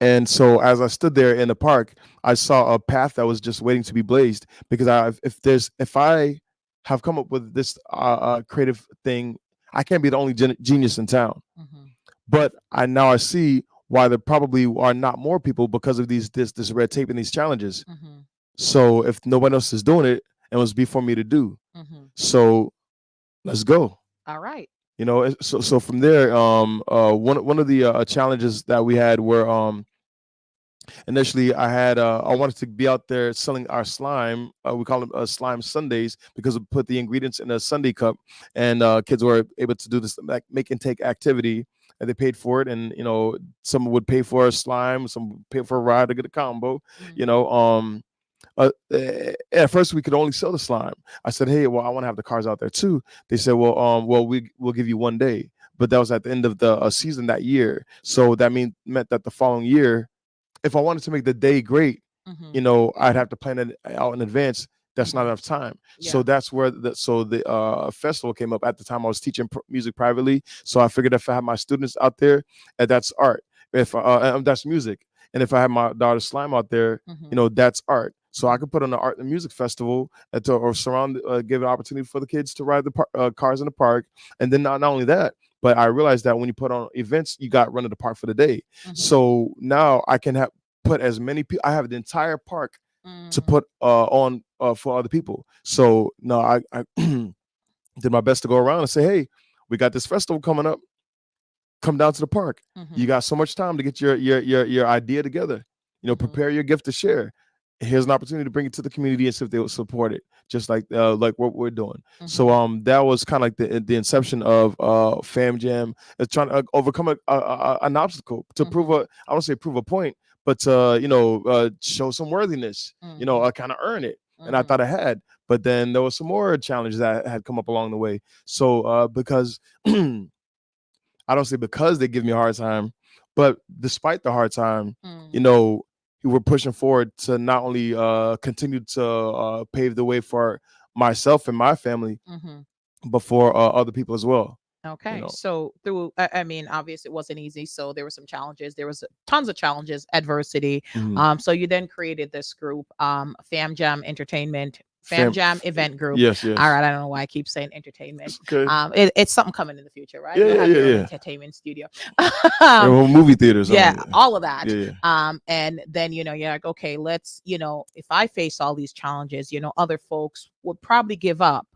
Speaker 2: And so as I stood there in the park, I saw a path that was just waiting to be blazed, because if I have come up with this creative thing, I can't be the only genius in town. But I see why there probably are not more people because of this red tape and these challenges. So if no one else is doing it, it must be for me to do. So let's go.
Speaker 1: All right.
Speaker 2: So from there, one of the challenges that we had were initially I wanted to be out there selling our slime. We call them slime Sundays, because we put the ingredients in a Sunday cup, and kids were able to do this like make and take activity, and they paid for it. And some would pay for a slime, some would pay for a ride to get a combo. At first we could only sell the slime. I said, hey, well, I want to have the cars out there too. They said, well, we'll give you 1 day, but that was at the end of the season that year. So that meant that the following year, if I wanted to make the day great, I'd have to plan it out in advance. That's not enough time.
Speaker 1: Yeah.
Speaker 2: So that's where the festival came up. At the time I was teaching music privately. So I figured if I had my students out there, and that's art. If that's music. And if I had my daughter Slime out there, that's art. So I could put on an art and music festival or give an opportunity for the kids to ride the cars in the park. And then not only that, but I realized that when you put on events, you got run to the park for the day. So now I can put as many people. I have the entire park to put on for other people. So no, I did my best to go around and say, hey, we got this festival coming up. Come down to the park. You got so much time to get your idea together. Prepare your gift to share. Here's an opportunity to bring it to the community and see if they will support it, just like what we're doing. So that was kind of like the inception of Fam Jam, trying to overcome an obstacle to prove I don't say prove a point, but show some worthiness. Kind of earn it. And I thought I had, but then there was some more challenges that had come up along the way. So because I don't say because they give me a hard time, but despite the hard time, we're pushing forward to not only continue to pave the way for myself and my family, but for other people as well.
Speaker 1: Okay. So obviously it wasn't easy. So there were some challenges. There was tons of challenges, adversity. So you then created this group, Fam Jam Entertainment, Fam Jam Event Group.
Speaker 2: Yes.
Speaker 1: All right. I don't know why I keep saying entertainment.
Speaker 2: Okay.
Speaker 1: It's something coming in the future, right?
Speaker 2: Yeah,
Speaker 1: We'll have your own
Speaker 2: yeah.
Speaker 1: entertainment studio.
Speaker 2: Movie theaters.
Speaker 1: All of that.
Speaker 2: Yeah.
Speaker 1: And then, you're like, okay, let's, if I face all these challenges, other folks would probably give up.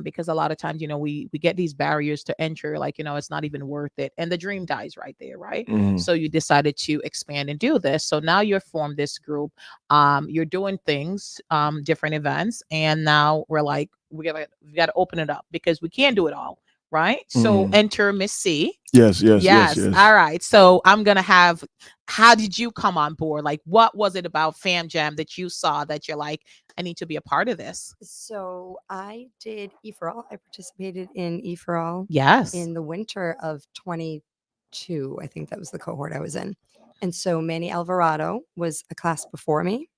Speaker 1: Because a lot of times, we get these barriers to enter, like, it's not even worth it. And the dream dies right there, right? So you decided to expand and do this. So now you've formed this group. You're doing things, different events. And now we're like, we got to open it up, because we can't do it all. right? So enter Miss C.
Speaker 2: Yes.
Speaker 1: All right. So I'm gonna have. How did you come on board? Like, what was it about Fam Jam that you saw that you're like, I need to be a part of this?
Speaker 12: So I did E4All. I participated in E4All
Speaker 1: Yes.
Speaker 12: in the winter of 22. I think that was the cohort I was in. And so Manny Alvarado was a class before me,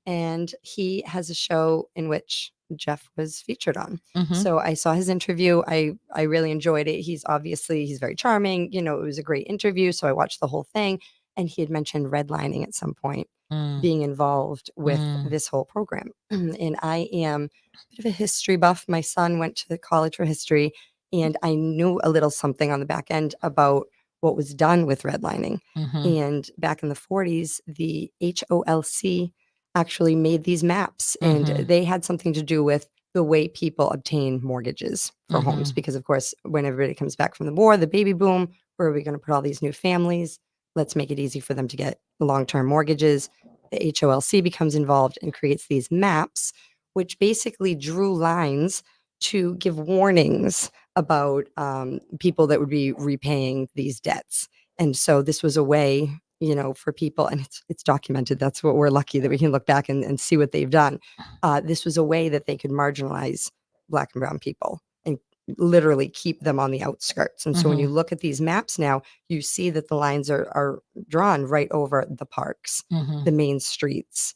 Speaker 12: and he has a show in which Geoff was featured on. So I saw his interview. I really enjoyed it. He's very charming. You know, it was a great interview. So I watched the whole thing. And he had mentioned redlining at some point, being involved with this whole program. And I am a bit of a history buff. My son went to college for history, and I knew a little something on the back end about what was done with redlining. And back in the 40s, the HOLC actually made these maps, and they had something to do with the way people obtain mortgages for homes. Because, of course, when everybody comes back from the war, the baby boom, where are we going to put all these new families? Let's make it easy for them to get long-term mortgages. The HOLC becomes involved and creates these maps, which basically drew lines to give warnings about people that would be repaying these debts. And so this was a way, you know, for people, and it's documented. That's what we're lucky that we can look back and see what they've done. This was a way that they could marginalize Black and brown people and literally keep them on the outskirts. And so when you look at these maps now, you see that the lines are drawn right over the parks, the main streets,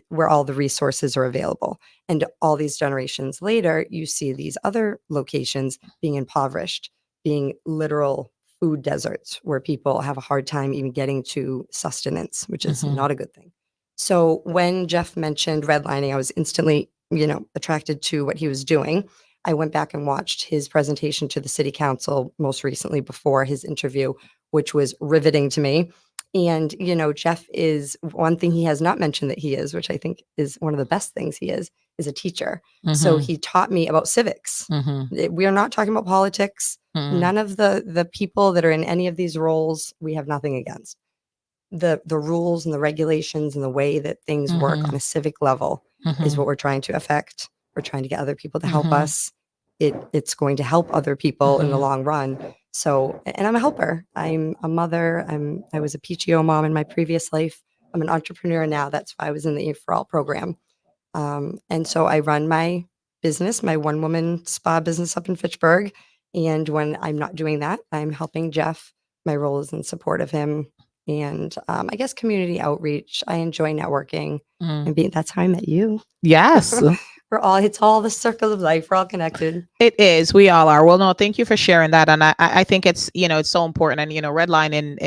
Speaker 12: where all the resources are available. And all these generations later, you see these other locations being impoverished, being literal food deserts where people have a hard time even getting to sustenance, which is not a good thing. So when Geoff mentioned redlining, I was instantly, you know, attracted to what he was doing. I went back and watched his presentation to the city council most recently before his interview, which was riveting to me. And, you know, Geoff is one thing he has not mentioned that he is, which I think is one of the best things he is a teacher. So he taught me about civics. We are not talking about politics. None of the people that are in any of these roles, we have nothing against. The rules and the regulations and the way that things work on a civic level is what we're trying to affect. We're trying to get other people to help us. It's going to help other people in the long run. So, and I'm a helper. I'm a mother. I was a PTO mom in my previous life. I'm an entrepreneur now. That's why I was in the For All program. And so I run my business, my one-woman spa business up in Fitchburg. And when I'm not doing that, I'm helping Geoff. My role is in support of him. And I guess community outreach. I enjoy networking. And that's how I met you.
Speaker 1: Yes.
Speaker 12: It's all the circle of life. We're all connected.
Speaker 1: It is. We all are. Well, no, thank you for sharing that. And I think it's, you know, it's so important. And, you know, redlining,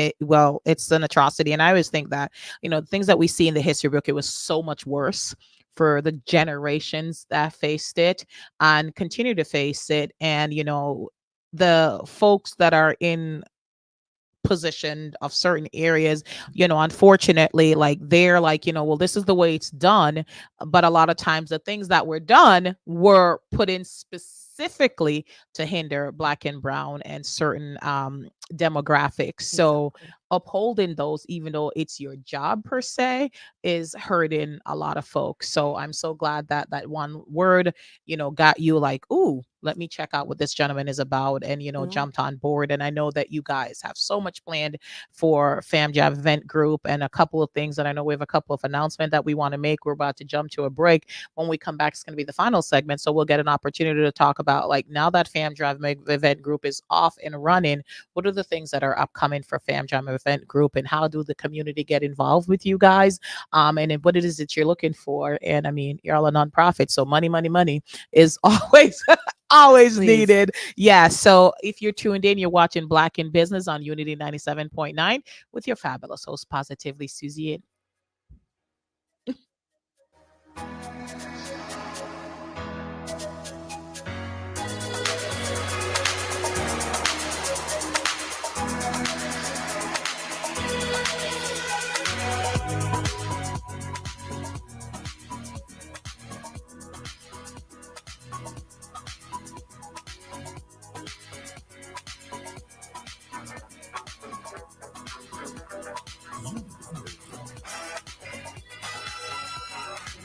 Speaker 1: it's an atrocity. And I always think that, you know, the things that we see in the history book, it was so much worse for the generations that faced it and continue to face it. And, you know, the folks that are in positioned of certain areas, you know, unfortunately, like they're like, you know, well, this is the way it's done. But a lot of times the things that were done were put in specifically to hinder Black and brown and certain demographics. So upholding those, even though it's your job per se, is hurting a lot of folks. So I'm so glad that that one word, you know, got you like, ooh, let me check out what this gentleman is about, and, you know, jumped on board. And I know that you guys have so much planned for Fam Jam Event Group and a couple of things. And I know we have a couple of announcements that we want to make. We're about to jump to a break. When we come back, it's going to be the final segment. So we'll get an opportunity to talk about, like, now that Fam Jam Event Group is off and running, what are the things that are upcoming for Fam Jam Event Group, and how do the community get involved with you guys? And then what it is that you're looking for. And I mean, you're all a nonprofit, so money is always always needed. Yeah. So if you're tuned in, you're watching Black in Business on Unity 97.9 with your fabulous host, Positively Susie.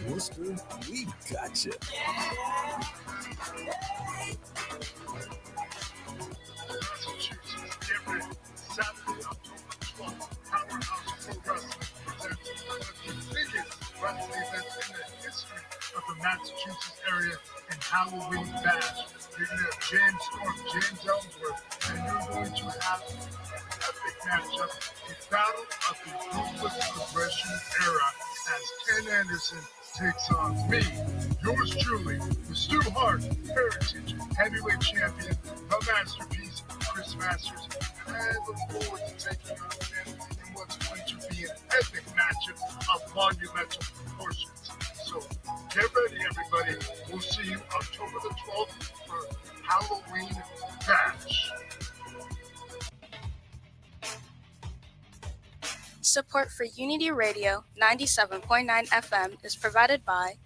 Speaker 13: Worcester, we got you.
Speaker 6: in the history of the Massachusetts area in Halloween Bash. You're going to have James Storm, James Ellsworth, and you're going to have an epic matchup, a battle of the ruthless aggression era as Ken Anderson takes on me, yours truly, the Stu Hart Heritage Heavyweight Champion, the Masterpiece, Chris Masters. And I look forward to taking on him in what's going to be an epic matchup of monumental proportions. So get ready, everybody. We'll see you October the 12th for Halloween Bash.
Speaker 3: Support for Unity Radio 97.9 FM is provided by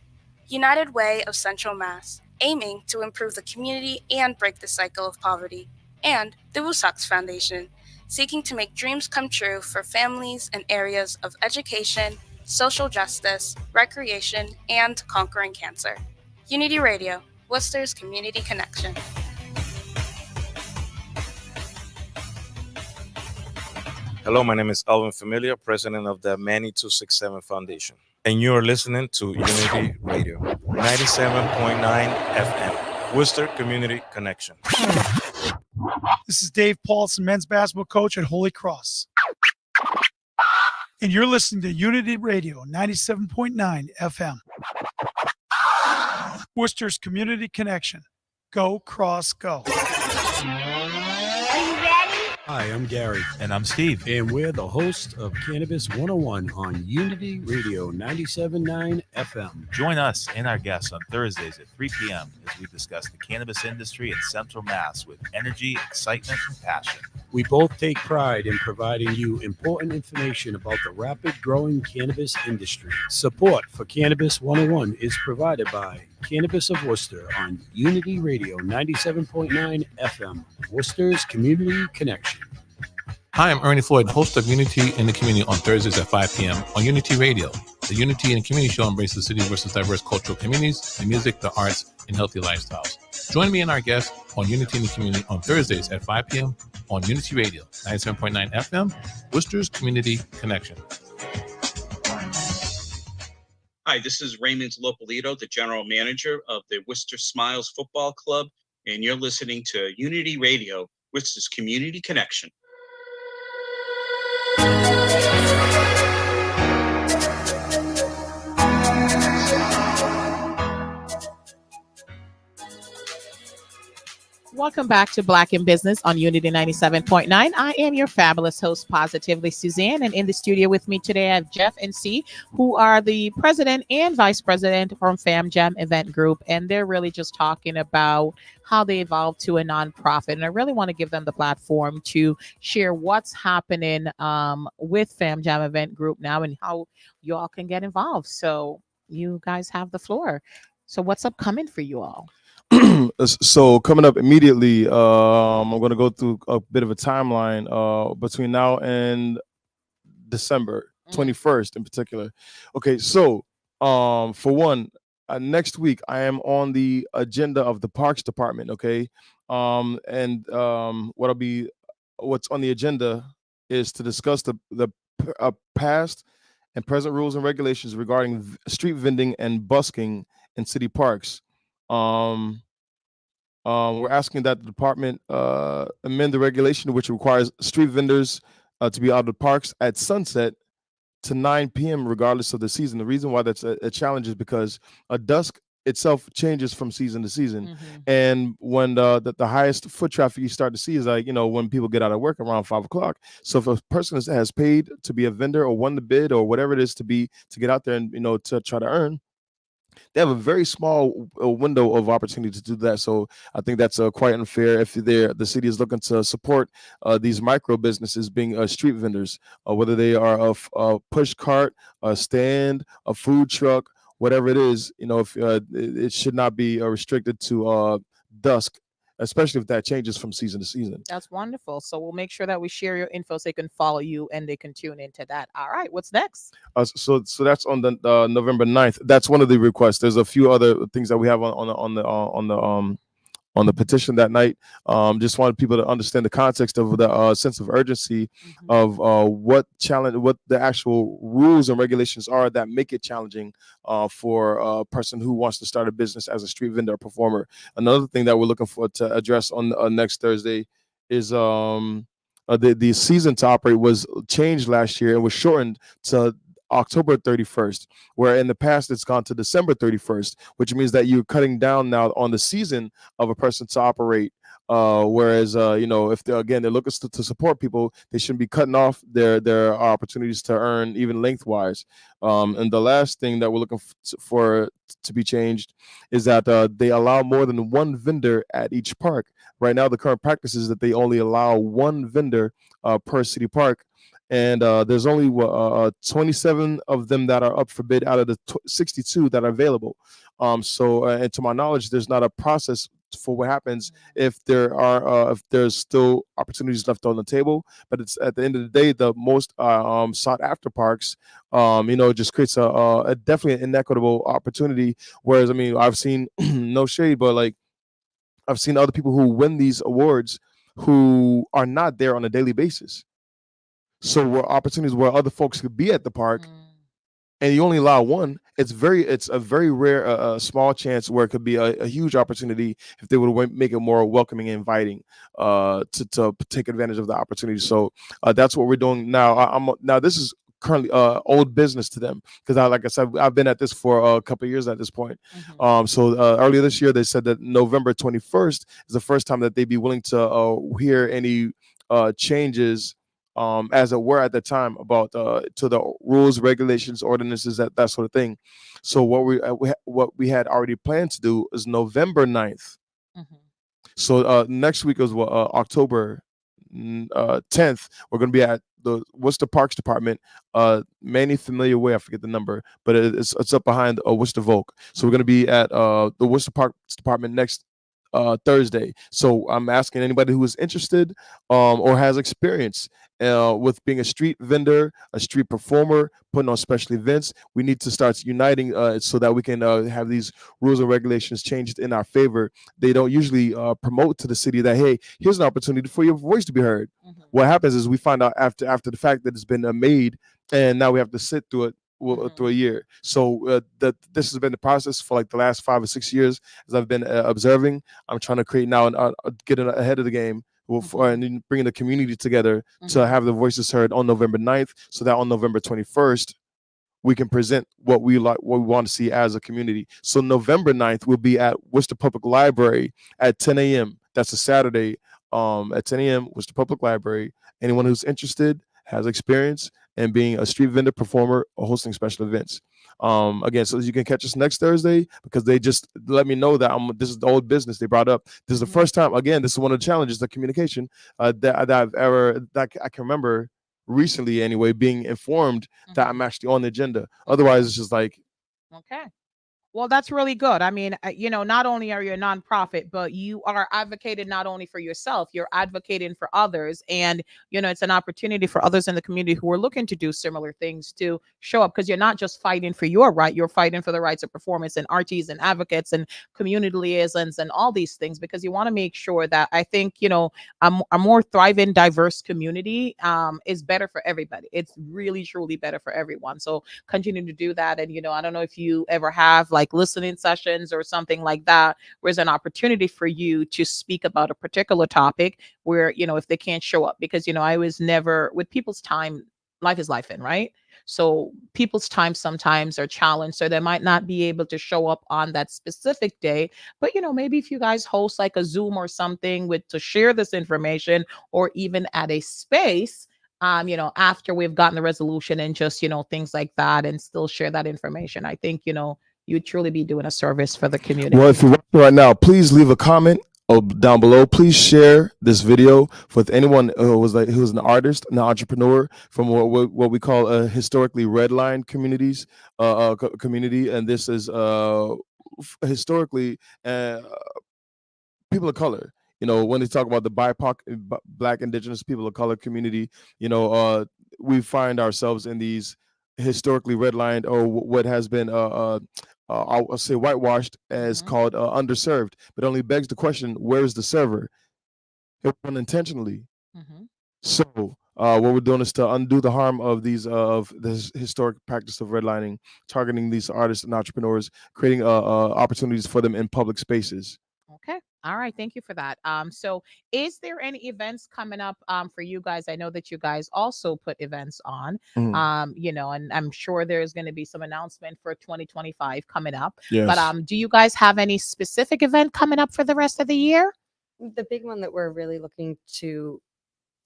Speaker 3: United Way of Central Mass, aiming to improve the community and break the cycle of poverty, and the Woosocks Foundation, seeking to make dreams come true for families in areas of education, social justice, recreation, and conquering cancer. Unity Radio, Worcester's community connection.
Speaker 5: Hello, my name is Alvin Familia, president of the Manny 267 Foundation, and you are listening to Unity Radio, 97.9 FM, Worcester Community Connection.
Speaker 14: This is Dave Paulson, men's basketball coach at Holy Cross. And you're listening to Unity Radio, 97.9 FM. Worcester's Community Connection. Go, Cross, go.
Speaker 15: Hi, I'm Gary. And I'm Steve. And we're the host of Cannabis 101 on Unity Radio 97.9 FM.
Speaker 16: Join us and our guests on Thursdays at 3 p.m. as we discuss the cannabis industry in Central Mass with energy, excitement, and passion.
Speaker 15: We both take pride in providing you important information about the rapid growing cannabis industry. Support for Cannabis 101 is provided by Cannabis of Worcester on Unity Radio 97.9 FM, Worcester's Community Connection.
Speaker 17: Hi, I'm Ernie Floyd, host of Unity in the Community on Thursdays at 5 p.m. on Unity Radio. The Unity in the Community show embraces the city of Worcester's diverse cultural communities, the music, the arts, and healthy lifestyles. Join me and our guests on Unity in the Community on Thursdays at 5 p.m. on Unity Radio, 97.9 FM, Worcester's Community Connection.
Speaker 18: Hi, this is Raymond Lopolito, the general manager of the Worcester Smiles Football Club, and you're listening to Unity Radio, Worcester's Community Connection.
Speaker 1: Welcome back to Black in Business on Unity 97.9. I am your fabulous host, Positively Suzanne, and in the studio with me today I have Geoff and C, who are the president and vice president from Fam Jam Event Group, and they're really just talking about how they evolved to a nonprofit, and I really want to give them the platform to share what's happening with Fam Jam Event Group now and how you all can get involved. So you guys have the floor. So what's upcoming for you all?
Speaker 2: So coming up immediately, I'm going to go through a bit of a timeline between now and December 21st in particular. Okay, so for one, next week I am on the agenda of the Parks Department. Okay, and what's on the agenda is to discuss the past and present rules and regulations regarding street vending and busking in city parks. We're asking that the department amend the regulation which requires street vendors to be out of the parks at sunset to 9 p.m. regardless of the season. The reason why that's a challenge is because dusk itself changes from season to season. And when the highest foot traffic you start to see is when people get out of work around 5 o'clock. So if a person has paid to be a vendor or won the bid or whatever it is to get out there and to try to earn, they have a very small window of opportunity to do that. So I think that's quite unfair if the city is looking to support these micro businesses being street vendors, whether they are a push cart, a stand, a food truck, whatever it is. If it should not be restricted to dusk, especially if that changes from season to season.
Speaker 1: That's wonderful. So we'll make sure that we share your info so they can follow you and they can tune into that. All right. What's next?
Speaker 2: So that's on the November 9th. That's one of the requests. There's a few other things that we have on on the petition that night. Just wanted people to understand the context of the sense of urgency of what the actual rules and regulations are that make it challenging for a person who wants to start a business as a street vendor or performer. Another thing that we're looking for to address on next Thursday is the season to operate was changed last year and was shortened to October 31st, where in the past it's gone to December 31st, which means that you're cutting down now on the season of a person to operate. Whereas, if they're looking to support people, they shouldn't be cutting off their opportunities to earn even lengthwise. And the last thing that we're looking for to be changed is that they allow more than one vendor at each park. Right now, the current practice is that they only allow one vendor per city park. And there's only 27 of them that are up for bid out of the 62 that are available. And to my knowledge, there's not a process for what happens if there's still opportunities left on the table. But it's at the end of the day, the most sought after parks. It just creates a definitely an inequitable opportunity. Whereas, I mean, I've seen no shade, but like I've seen other people who win these awards who are not there on a daily basis. So where opportunities where other folks could be at the park and you only allow one, it's a very rare, small chance where it could be a huge opportunity if they would make it more welcoming and inviting to take advantage of the opportunity. So that's what we're doing now. Now this is currently old business to them because like I said, I've been at this for a couple of years at this point. So earlier this year, they said that November 21st is the first time that they'd be willing to hear any changes as it were at the time about to the rules, regulations, ordinances, that sort of thing. So what we had already planned to do is November 9th. So next week is October 10th. We're going to be at the Worcester Parks Department, Manny Familiar Way. I forget the number, but it's up behind Worcester Volk. So we're going to be at the Worcester Parks Department next Thursday. So I'm asking anybody who is interested or has experience with being a street vendor, a street performer, putting on special events. We need to start uniting so that we can have these rules and regulations changed in our favor. They don't usually promote to the city that, hey, here's an opportunity for your voice to be heard. What happens is we find out after the fact that it's been made, and now we have to sit through it through a year. So this has been the process for like the last 5 or 6 years as I've been observing. I'm trying to create now and get ahead of the game and bringing the community together to have the voices heard on November 9th, so that on November 21st we can present what we want to see as a community. So November 9th we'll be at Worcester Public Library at 10 a.m. That's a Saturday at 10 a.m. Worcester Public Library. Anyone who's interested, has experience in being a street vendor, performer, or hosting special events. Again, so you can catch us next Thursday because they just let me know that this is the old business they brought up. This is the first time. Again, this is one of the challenges, the communication that I can remember recently anyway, being informed that I'm actually on the agenda. Otherwise, it's just like,
Speaker 1: okay. Well, that's really good. I mean, not only are you a nonprofit, but you are advocating not only for yourself, you're advocating for others. And, it's an opportunity for others in the community who are looking to do similar things to show up, because you're not just fighting for your right, you're fighting for the rights of performance and RTs and advocates and community liaisons and all these things, because you want to make sure that I think, a more thriving, diverse community is better for everybody. It's really, truly better for everyone. So continue to do that. And, I don't know if you ever have like listening sessions or something like that, where there's an opportunity for you to speak about a particular topic where, if they can't show up, because, I was never with people's time, life is life in, right? So people's time sometimes are challenged. So they might not be able to show up on that specific day. But, maybe if you guys host like a Zoom or something to share this information, or even at a space, after we've gotten the resolution and just, things like that, and still share that information, I think, you'd truly be doing a service for the community.
Speaker 2: well, if you're watching right now, please leave a comment down below. Please share this video with anyone who's an artist, an entrepreneur from what we call a historically redlined community. And this is historically people of color. When they talk about the BIPOC, Black, Indigenous, people of color community, we find ourselves in these historically redlined or what has been I'll say whitewashed as called underserved, but only begs the question, where is the server? It was done intentionally. So what we're doing is to undo the harm of these of this historic practice of redlining, targeting these artists and entrepreneurs, creating opportunities for them in public spaces.
Speaker 1: Okay. All right. Thank you for that. So is there any events coming up for you guys? I know that you guys also put events on, and I'm sure there's going to be some announcement for 2025 coming up. But
Speaker 2: Yes.
Speaker 1: do you guys have any specific event coming up for the rest of the year?
Speaker 12: The big one that we're really looking to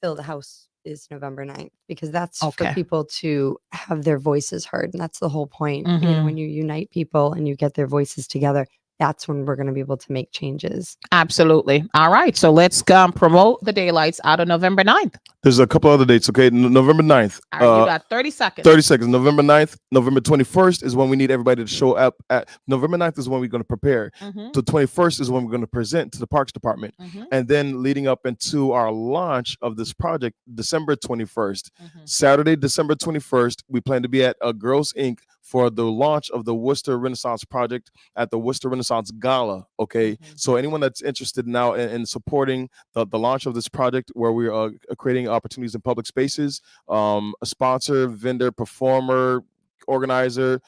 Speaker 12: fill the house is November 9th, because that's for
Speaker 1: Okay.
Speaker 12: people to have their voices heard. And that's the whole point.
Speaker 1: Mhm.
Speaker 12: When you unite people and you get their voices together, that's when we're going to be able to make changes.
Speaker 1: Absolutely. All right. So let's promote the daylights out of November 9th.
Speaker 2: There's a couple other dates, okay? November 9th.
Speaker 1: All right. You got 30 seconds.
Speaker 2: 30 seconds. November 9th. November 21st is when we need everybody to show up. November 9th is when we're going to prepare. The 21st is when we're going to present to the Parks Department. And then leading up into our launch of this project, December 21st. Saturday, December 21st, we plan to be at Girls Inc. for the launch of the Worcester Renaissance Project at the Worcester Renaissance Gala, okay? So anyone that's interested now in supporting the launch of this project, where we are creating opportunities in public spaces, a sponsor, vendor, performer, organizer,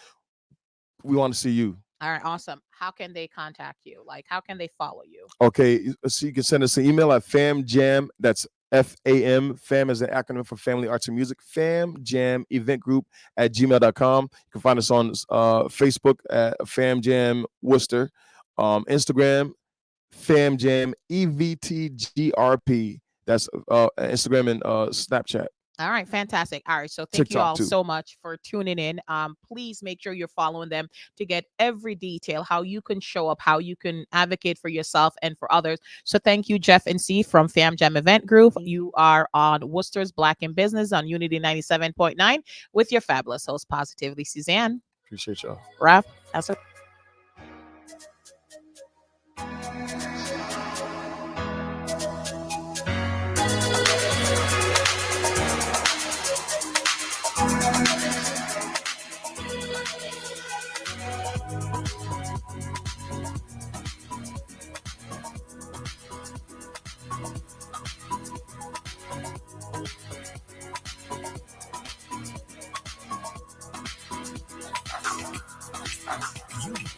Speaker 2: we want to see you.
Speaker 1: All right. Awesome. How can they contact you? Like, how can they follow you?
Speaker 2: Okay, so you can send us an email at famjam, that's FAM, FAM is an acronym for Family Arts and Music, famjam event group at gmail.com. You can find us on Facebook at famjam Worcester, Instagram, famjam EVTGRP. That's Instagram and Snapchat.
Speaker 1: All right, fantastic. All right, so thank you
Speaker 2: TikTok
Speaker 1: all
Speaker 2: too.
Speaker 1: so much for tuning in. Please make sure you're following them to get every detail, how you can show up, how you can advocate for yourself and for others. So thank you, Geoff and C from Fam Jam Event Group. You are on Worcester's Black in Business on Unity 97.9 with your fabulous host, Positively Suzanne.
Speaker 2: Appreciate y'all.
Speaker 1: Raph, that's it.
Speaker 13: Unity